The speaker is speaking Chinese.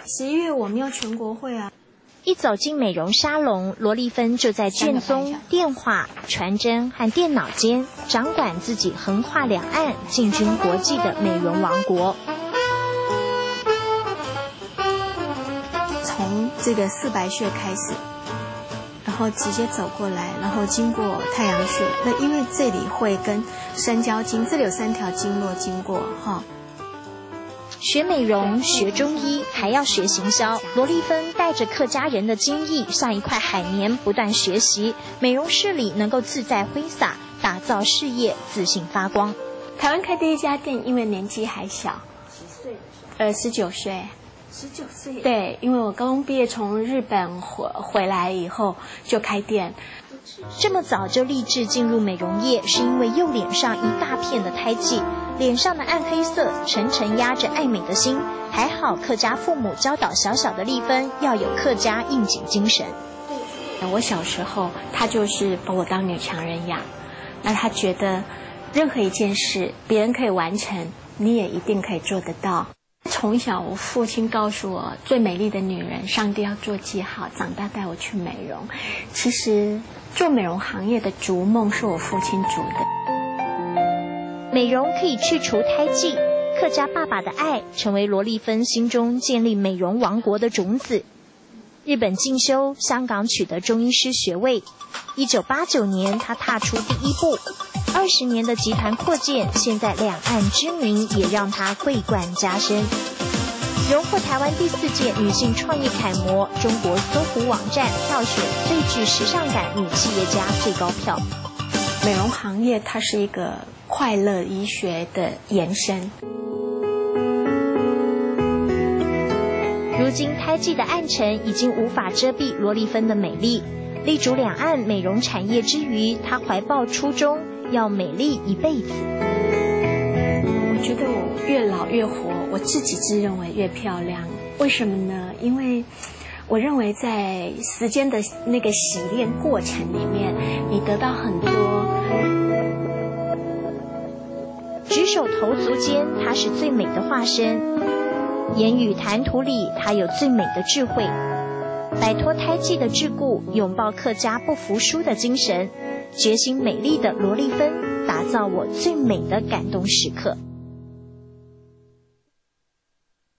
11月我们要全国会啊。一走进美容沙龙，罗丽芬就在卷宗、电话、传真和电脑间掌管自己横跨两岸、进军国际的美容王国。从这个四白穴开始，然后直接走过来，然后经过太阳穴。那因为这里会跟三焦经，这里有3条经络经过哈。学美容、学中医，还要学行销。罗丽芬带着客家人的精艺，像一块海绵，不断学习美容室里能够自在挥洒，打造事业，自信发光。台湾开第一家店，因为年纪还小，几岁的时候？19岁。19岁。对，因为我高中毕业从日本回来以后就开店。这么早就立志进入美容业，是因为右脸上一大片的胎记，脸上的暗黑色沉沉压着爱美的心。还好客家父母教导小小的丽芬要有客家应景精神。我小时候他就是把我当女强人养，那他觉得任何一件事别人可以完成，你也一定可以做得到。从小我父亲告诉我，最美丽的女人上帝要做记号，长大带我去美容。其实做美容行业的逐梦是我父亲逐的。美容可以去除胎记，客家爸爸的爱成为罗丽芬心中建立美容王国的种子。日本进修，香港取得中医师学位。1989年，他踏出第一步。20年的集团扩建，现在两岸知名也让他桂冠加身。荣获台湾第4届女性创业楷模，中国搜狐网站票选最具时尚感女企业家最高票。美容行业它是一个快乐医学的延伸。如今胎记的暗沉已经无法遮蔽罗丽芬的美丽。立足两岸美容产业之余，她怀抱初衷，要美丽一辈子。我觉得我越老越活，我自己自认为越漂亮。为什么呢？因为我认为在时间的那个洗练过程里面，你得到很多。举手投足间，她是最美的化身；言语谈吐里，她有最美的智慧。摆脱胎记的桎梏，拥抱客家不服输的精神，决心美丽的罗丽芬，打造我最美的感动时刻。